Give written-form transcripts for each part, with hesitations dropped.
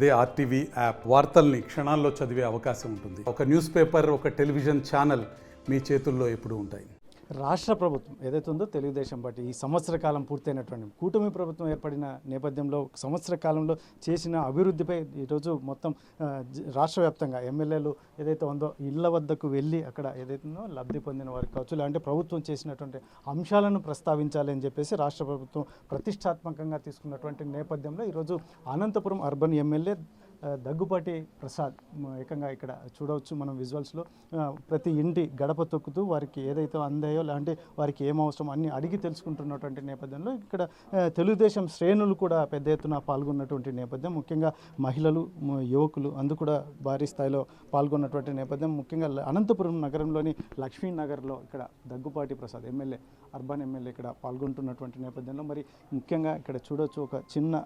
అదే RTV app వార్తల్ని క్షణాల్లో చదివే అవకాశం ఉంటుంది. ఒక న్యూస్ పేపర్, ఒక టెలివిజన్ ఛానల్ మీ చేతుల్లో ఎప్పుడూ ఉంటాయి. రాష్ట్ర ప్రభుత్వం ఏదైతే ఉందో తెలుగుదేశం పార్టీ ఈ సంవత్సర కాలం పూర్తయినటువంటి కూటమి ప్రభుత్వం ఏర్పడిన నేపథ్యంలో సంవత్సర కాలంలో చేసిన అభివృద్ధిపై ఈరోజు మొత్తం రాష్ట్ర వ్యాప్తంగా ఎమ్మెల్యేలు ఏదైతే ఉందో ఇళ్ల వద్దకు వెళ్ళి అక్కడ ఏదైతే ఉందో లబ్ధి పొందిన వారికి కావచ్చు, లేదంటే ప్రభుత్వం చేసినటువంటి అంశాలను ప్రస్తావించాలి అని చెప్పేసి రాష్ట్ర ప్రభుత్వం ప్రతిష్టాత్మకంగా తీసుకున్నటువంటి నేపథ్యంలో ఈరోజు అనంతపురం అర్బన్ ఎమ్మెల్యే దగ్గుపాటి ప్రసాద్ ఏకంగా ఇక్కడ చూడవచ్చు మనం విజువల్స్లో ప్రతి ఇంటి గడప తొక్కుతూ వారికి ఏదైతే అందాయో లాంటి వారికి ఏం అవసరం అన్ని అడిగి తెలుసుకుంటున్నటువంటి నేపథ్యంలో ఇక్కడ తెలుగుదేశం శ్రేణులు కూడా పెద్ద ఎత్తున పాల్గొన్నటువంటి నేపథ్యం, ముఖ్యంగా మహిళలు యువకులు అందు కూడా భారీ స్థాయిలో పాల్గొన్నటువంటి నేపథ్యం. ముఖ్యంగా అనంతపురం నగరంలోని లక్ష్మీనగర్లో ఇక్కడ Daggubati Prasad MLA urban MLA ఇక్కడ పాల్గొంటున్నటువంటి నేపథ్యంలో మరి ముఖ్యంగా ఇక్కడ చూడవచ్చు ఒక చిన్న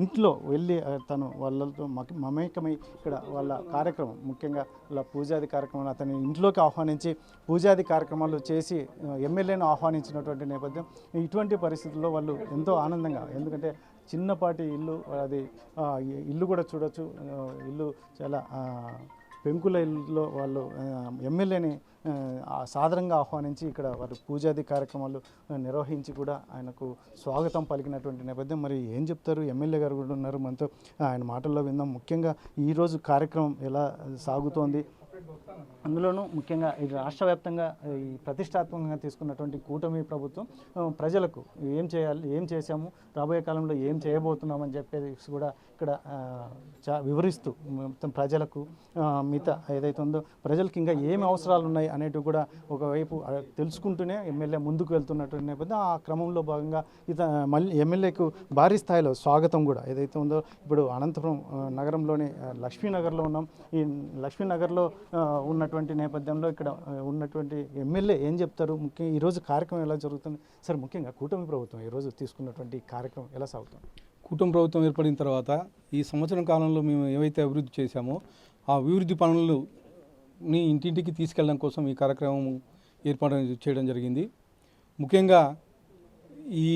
ఇంట్లో వెళ్ళి తను వాళ్ళతో మమేకమై ఇక్కడ వాళ్ళ కార్యక్రమం ముఖ్యంగా వాళ్ళ పూజాది కార్యక్రమాలు అతని ఇంట్లోకి ఆహ్వానించి పూజాది కార్యక్రమాలు చేసి ఎమ్మెల్యేను ఆహ్వానించినటువంటి నేపథ్యం. ఇటువంటి పరిస్థితుల్లో వాళ్ళు ఎంతో ఆనందంగా, ఎందుకంటే చిన్నపాటి ఇల్లు, అది ఇల్లు కూడా చూడొచ్చు, ఇల్లు చాలా పెంకుల ఇల్లులో వాళ్ళు ఎమ్మెల్యేని సాదరంగా ఆహ్వానించి ఇక్కడ వారు పూజాది కార్యక్రమాలు నిర్వహించి కూడా ఆయనకు స్వాగతం పలికినటువంటి నేపథ్యం. మరి ఏం చెప్తారు ఎమ్మెల్యే గారు కూడా ఉన్నారు మనతో, ఆయన మాటల్లో విందాం. ముఖ్యంగా ఈరోజు కార్యక్రమం ఎలా సాగుతోంది, అందులోనూ ముఖ్యంగా ఇది రాష్ట్ర వ్యాప్తంగా ఈ ప్రతిష్టాత్మకంగా తీసుకున్నటువంటి కూటమి ప్రభుత్వం ప్రజలకు ఏం చేయాలి, ఏం చేశాము, రాబోయే కాలంలో ఏం చేయబోతున్నామని చెప్పేసి కూడా ఇక్కడ వివరిస్తూ మొత్తం ప్రజలకు మిగతా ఏదైతే ఉందో ప్రజలకు ఇంకా ఏమి అవసరాలు ఉన్నాయి అనేటివి కూడా ఒకవైపు తెలుసుకుంటూనే ఎమ్మెల్యే ముందుకు వెళ్తున్నటువంటి నేపథ్యం. ఆ క్రమంలో భాగంగా మళ్ళీ ఎమ్మెల్యేకు భారీ స్థాయిలో స్వాగతం కూడా ఏదైతే ఉందో ఇప్పుడు అనంతపురం నగరంలోని లక్ష్మీనగర్లో ఉన్నాం. ఈ లక్ష్మీనగర్లో ఉన్నటువంటి నేపథ్యంలో ఇక్కడ ఉన్నటువంటి ఎమ్మెల్యే ఏం చెప్తారు, ముఖ్యంగా ఈరోజు కార్యక్రమం ఎలా జరుగుతుంది సార్? ముఖ్యంగా కూటమి ప్రభుత్వం ఈరోజు తీసుకున్నటువంటి కార్యక్రమం ఎలా సాగుతుంది? కూటమి ప్రభుత్వం ఏర్పడిన తర్వాత ఈ సంవత్సరం కాలంలో మేము ఏవైతే అభివృద్ధి చేశామో ఆ అభివృద్ధి పనులని ఇంటింటికి తీసుకెళ్ళడం కోసం ఈ కార్యక్రమం ఏర్పాటు చేయడం జరిగింది. ముఖ్యంగా ఈ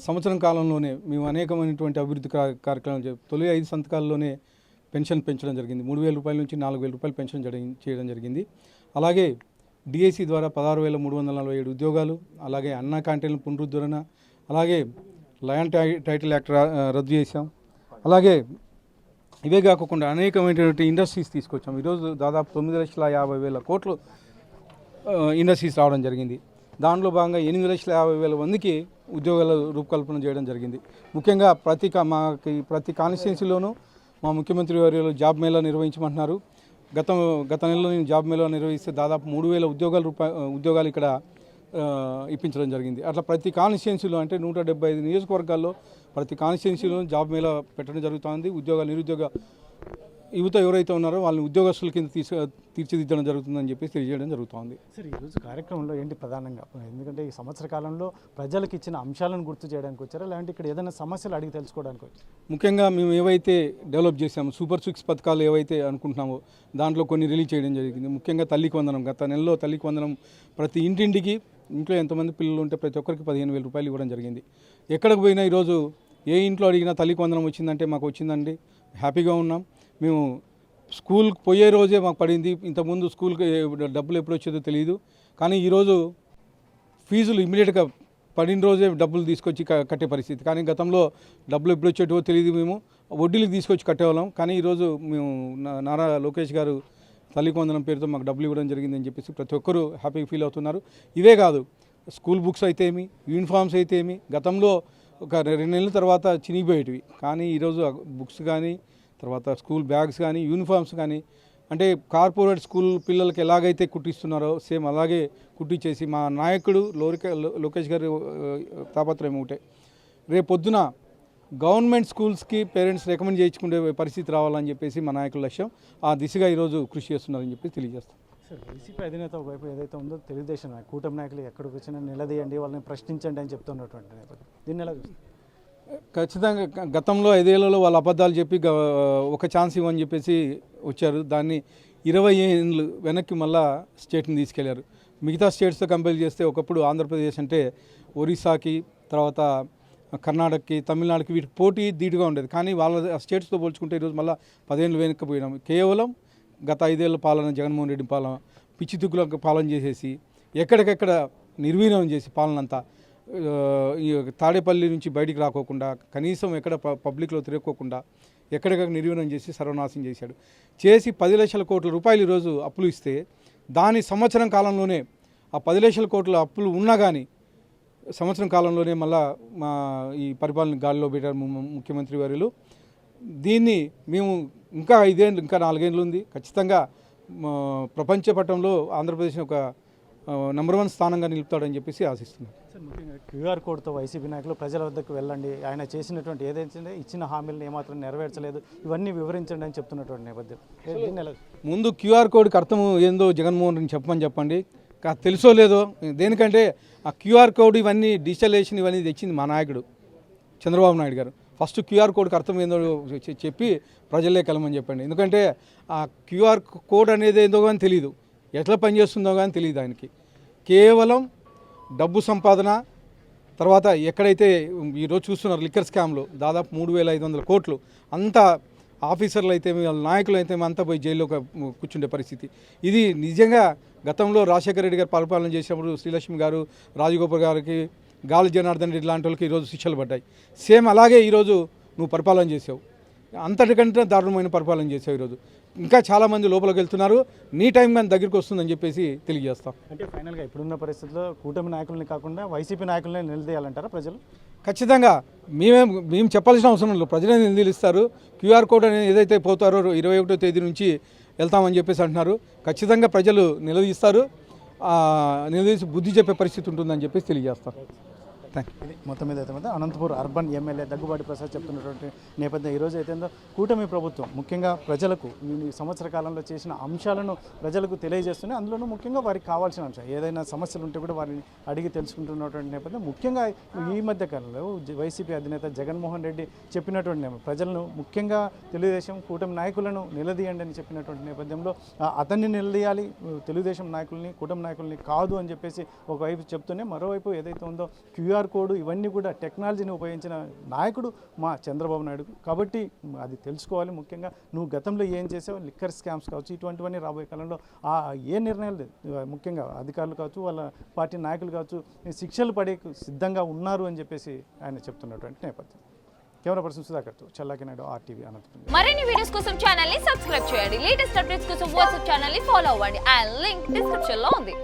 సంవత్సరం కాలంలోనే మేము అనేకమైనటువంటి అభివృద్ధి కార్యక్రమాలు తొలి 5 సంతకాల్లోనే పెన్షన్ పెంచడం జరిగింది. 3,000 రూపాయల నుంచి 4,000 రూపాయలు పెన్షన్ చేయడం జరిగింది. అలాగే డిఎస్సి ద్వారా 16,347 ఉద్యోగాలు, అలాగే అన్నా క్యాంటీన్ల పునరుద్ధరణ, అలాగే ల్యాండ్ టైటిల్ యాక్ట్ రద్దు చేశాం. అలాగే ఇవే కాకుండా అనేకమైనటువంటి ఇండస్ట్రీస్ తీసుకొచ్చాం. ఈరోజు దాదాపు 9,50,000 కోట్లు ఇండస్ట్రీస్ రావడం జరిగింది. దాంట్లో భాగంగా 8,50,000 మందికి ఉద్యోగాల రూపకల్పన చేయడం జరిగింది. ముఖ్యంగా ప్రతి కాన్స్టిట్యున్సీలోనూ మా ముఖ్యమంత్రి వారు జాబ్ మేళా నిర్వహించమంటున్నారు. గత నెలలో నేను జాబ్ మేళా నిర్వహిస్తే దాదాపు 3,000 ఉద్యోగాలు ఇక్కడ ఇప్పించడం జరిగింది. అట్లా ప్రతి కాన్స్టిట్యున్సీలో అంటే 175 నియోజకవర్గాల్లో ప్రతి కాన్స్టిట్యున్సీలో జాబ్ మేళా పెట్టడం జరుగుతుంది. నిరుద్యోగ యువత ఎవరైతే ఉన్నారో వాళ్ళని ఉద్యోగస్తుల కింద తీర్చిదిద్దడం జరుగుతుందని చెప్పేసి తెలియజేయడం జరుగుతుంది. సార్ ఈరోజు కార్యక్రమంలో ఏంటి ప్రధానంగా, ఎందుకంటే ఈ సంవత్సర కాలంలో ప్రజలకు ఇచ్చిన అంశాలను గుర్తు చేయడానికి వచ్చారా, లేదంటే ఇక్కడ ఏదైనా సమస్యలు అడిగి తెలుసుకోవడానికి వచ్చారు? ముఖ్యంగా మేము ఏవైతే డెవలప్ చేసామో సూపర్ 6 పథకాలు ఏవైతే అనుకుంటున్నామో దాంట్లో కొన్ని రిలీజ్ చేయడం జరిగింది. ముఖ్యంగా తల్లికి వందనం, గత నెలలో తల్లికి వందనం ప్రతి ఇంటింటికి, ఇంట్లో ఎంతమంది పిల్లలు ఉంటే ప్రతి ఒక్కరికి 15,000 రూపాయలు ఇవ్వడం జరిగింది. ఎక్కడికి పోయినా ఈరోజు ఏ ఇంట్లో అడిగినా తల్లికి వందనం వచ్చిందంటే మాకు వచ్చిందండి, హ్యాపీగా ఉన్నాం. మేము స్కూల్కి పోయే రోజే మాకు పడింది. ఇంతకుముందు స్కూల్కి డబ్బులు ఎప్పుడు వచ్చేదో తెలియదు, కానీ ఈరోజు ఫీజులు ఇమ్మీడియట్గా పడిన రోజే డబ్బులు తీసుకొచ్చి కట్టే పరిస్థితి. కానీ గతంలో డబ్బులు ఎప్పుడు వచ్చేటో తెలియదు, మేము వడ్డీలకు తీసుకొచ్చి కట్టేవాళ్ళం. కానీ ఈరోజు మేము నారా లోకేష్ గారు తల్లికి వందనం పేరుతో మాకు డబ్బులు ఇవ్వడం జరిగిందని చెప్పేసి ప్రతి ఒక్కరూ హ్యాపీగా ఫీల్ అవుతున్నారు. ఇవే కాదు, స్కూల్ బుక్స్ అయితే ఏమి, యూనిఫామ్స్ అయితే ఏమి, గతంలో ఒక 2 నెలల తర్వాత చినిగిపోయేటివి, కానీ ఈరోజు బుక్స్ కానీ, తర్వాత స్కూల్ బ్యాగ్స్ కానీ, యూనిఫామ్స్ కానీ, అంటే కార్పొరేట్ స్కూల్ పిల్లలకి ఎలాగైతే కుట్టిస్తున్నారో సేమ్ అలాగే కుట్టించేసి మా నాయకుడు లోకేష్ గారి తాపత్రయం ఒకటే, రేపు పొద్దున గవర్నమెంట్ స్కూల్స్కి పేరెంట్స్ రికమెండ్ చేయించుకునే పరిస్థితి రావాలని చెప్పేసి మా నాయకుల లక్ష్యం. ఆ దిశగా ఈరోజు కృషి చేస్తున్నారని చెప్పి తెలియజేస్తాం. సార్ వైసీపీ అధినేత ఒకవైపు ఏదైతే ఉందో తెలుగుదేశం కూటమి నాయకులు ఎక్కడికి వచ్చినా నిలదీయండి, వాళ్ళని ప్రశ్నించండి అని చెప్తున్నటువంటి నేపథ్యం, దీన్ని ఎలా చూస్తారు? ఖచ్చితంగా గతంలో 5 ఏళ్లలో వాళ్ళు అబద్ధాలు చెప్పి ఒక ఛాన్స్ ఇవ్వని చెప్పేసి వచ్చారు. దాన్ని 20 ఏళ్ళు వెనక్కి మళ్ళా స్టేట్ని తీసుకెళ్లారు. మిగతా స్టేట్స్తో కంపేర్ చేస్తే ఒకప్పుడు ఆంధ్రప్రదేశ్ అంటే ఒరిస్సాకి, తర్వాత కర్ణాటకకి, తమిళనాడుకి వీటికి పోటీ ధీటుగా ఉండేది. కానీ వాళ్ళ స్టేట్స్తో పోల్చుకుంటే ఈరోజు మళ్ళీ 10 ఏళ్ళు వెనక్కిపోయినాం. కేవలం గత 5 ఏళ్ళ పాలన, జగన్మోహన్ రెడ్డి పాలన పిచ్చి తుక్కులకు పాలన చేసేసి ఎక్కడికెక్కడ నిర్వీర్యం చేసి పాలన అంతా ఈ తాడేపల్లి నుంచి బయటికి రాకోకుండా, కనీసం ఎక్కడ పబ్లిక్లో తిరగకోకుండా ఎక్కడికక్కడ నిర్వీర్యం చేసి సర్వనాశనం చేశాడు. చేసి 10 లక్షల కోట్ల రూపాయలు ఈరోజు అప్పులు ఇస్తే దాని సంవత్సరం కాలంలోనే ఆ 10 లక్షల కోట్ల అప్పులు ఉన్నా కానీ సంవత్సరం కాలంలోనే మళ్ళా మా ఈ పరిపాలన గాలిలో పెట్టారు ముఖ్యమంత్రి వర్యులు. దీన్ని మేము ఇంకా 5 ఏళ్ళు, ఇంకా 4 ఏళ్ళు ఉంది. ఖచ్చితంగా ప్రపంచ పటంలో ఆంధ్రప్రదేశ్ ఒక నెంబర్ 1 స్థానంగా నిలుపుతాడని చెప్పేసి ఆశిస్తున్నాం. సార్, ముఖ్యంగా క్యూఆర్ కోడ్తో వైసీపీ నాయకులు ప్రజల వద్దకు వెళ్ళండి, ఆయన చేసినటువంటి ఏదైతే ఇచ్చిన హామీలను ఏమాత్రం నెరవేర్చలేదు, ఇవన్నీ వివరించండి అని చెప్తున్నటువంటి నేపథ్యం. దీన్ని ఎలా ముందు క్యూఆర్ కోడ్కి అర్థం ఏందో జగన్మోహన్ రెడ్డి చెప్పండి. తెలుసో లేదో, దేనికంటే ఆ క్యూఆర్ కోడ్ ఇవన్నీ డిజిటలైజేషన్ ఇవన్నీ తెచ్చింది మా నాయకుడు చంద్రబాబు నాయుడు గారు. ఫస్ట్ క్యూఆర్ కోడ్కి అర్థం ఏందో చెప్పి ప్రజలే కలమని చెప్పండి. ఎందుకంటే ఆ క్యూఆర్ కోడ్ అనేది ఏందో కానీ తెలియదు, ఎట్లా పనిచేస్తుందో కానీ తెలియదు ఆయనకి. కేవలం డబ్బు సంపాదన, తర్వాత ఎక్కడైతే ఈరోజు చూస్తున్నారు లిక్కర్ స్కామ్లో దాదాపు 3,500 కోట్లు, అంతా ఆఫీసర్లు అయితే వాళ్ళ నాయకులు అయితే అంతా పోయి జైల్లో కూర్చుండే పరిస్థితి. ఇది నిజంగా గతంలో రాజశేఖర రెడ్డి గారు పరిపాలన చేసినప్పుడు శ్రీలక్ష్మి గారు, రాజగోపాల్ గారికి, గాలి జనార్దన్ రెడ్డి లాంటి వాళ్ళకి ఈరోజు శిక్షలు పడ్డాయి. సేమ్ అలాగే ఈరోజు నువ్వు పరిపాలన చేసావు, అంతటికంటే దారుణమైన పరిపాలన చేసావు. ఈరోజు ఇంకా చాలామంది లోపలికి వెళ్తున్నారు, నీ టైం కానీ దగ్గరికి వస్తుందని చెప్పేసి తెలియజేస్తాం. అంటే ఫైనల్గా ఇప్పుడున్న పరిస్థితుల్లో కూటమి నాయకుల్ని కాకుండా వైసీపీ నాయకులనే నిలదీయాలంటారా ప్రజలు? ఖచ్చితంగా మేము చెప్పాల్సిన అవసరం లేదు, ప్రజలే నిలదీస్తారు. క్యూఆర్ కోడ్ అనేది ఏదైతే పోతారో 21వ తేదీ నుంచి వెళ్తామని చెప్పేసి అంటున్నారు. ఖచ్చితంగా ప్రజలు నిలదీస్తారు, నిలదీసి బుద్ధి చెప్పే పరిస్థితి ఉంటుందని చెప్పేసి తెలియజేస్తారు. ఇది మొత్తం మీద అయితే అనంతపూర్ అర్బన్ ఎమ్మెల్యే దగ్గుబాటి ప్రసాద్ చెప్తున్నటువంటి నేపథ్యం. ఈరోజు అయితే కూటమి ప్రభుత్వం ముఖ్యంగా ప్రజలకు ఈ సంవత్సర కాలంలో చేసిన అంశాలను ప్రజలకు తెలియజేస్తున్నాయి. అందులోనూ ముఖ్యంగా వారికి కావాల్సిన అంశం ఏదైనా సమస్యలు ఉంటే కూడా వారిని అడిగి తెలుసుకుంటున్నటువంటి నేపథ్యం. ముఖ్యంగా ఈ మధ్య కాలంలో వైసీపీ అధినేత జగన్మోహన్ రెడ్డి చెప్పినటువంటి ప్రజలను, ముఖ్యంగా తెలుగుదేశం కూటమి నాయకులను నిలదీయండి అని చెప్పినటువంటి నేపథ్యంలో అతన్ని నిలదీయాలి, తెలుగుదేశం నాయకుల్ని, కూటమి నాయకుల్ని కాదు అని చెప్పేసి ఒకవైపు చెప్తూనే, మరోవైపు ఏదైతే ఉందో క్యూఆర్ కోడ్ ఇవన్నీ కూడా టెక్నాలజీని ఉపయోగించిన నాయకుడు మా చంద్రబాబు నాయుడు. కాబట్టి అది తెలుసుకోవాలి. ముఖ్యంగా నువ్వు గతంలో ఏం చేసావు, లిక్కర్ స్కామ్స్ కావచ్చు, ఇటువంటివన్నీ రాబోయే కాలంలో ఏ నిర్ణయాలు ముఖ్యంగా అధికారులు కావచ్చు, వాళ్ళ పార్టీ నాయకులు కావచ్చు శిక్షలు పడే సిద్ధంగా ఉన్నారు అని చెప్పేసి ఆయన చెప్తున్నటువంటి నేపథ్యం. కెమెరా పర్సన్ సుధాకర్తో చల్లాకి నాయుడు, RTV అనంతపురం. మరిన్ని వీడియోస్ కోసం ఛానల్ ని సబ్స్క్రైబ్ చేయండి. లేటెస్ట్ అప్డేట్స్ కోసం వాట్సాప్ ఛానల్ ని ఫాలో అవ్వండి. ఆ లింక్ డిస్క్రిప్షన్ లో ఉంది.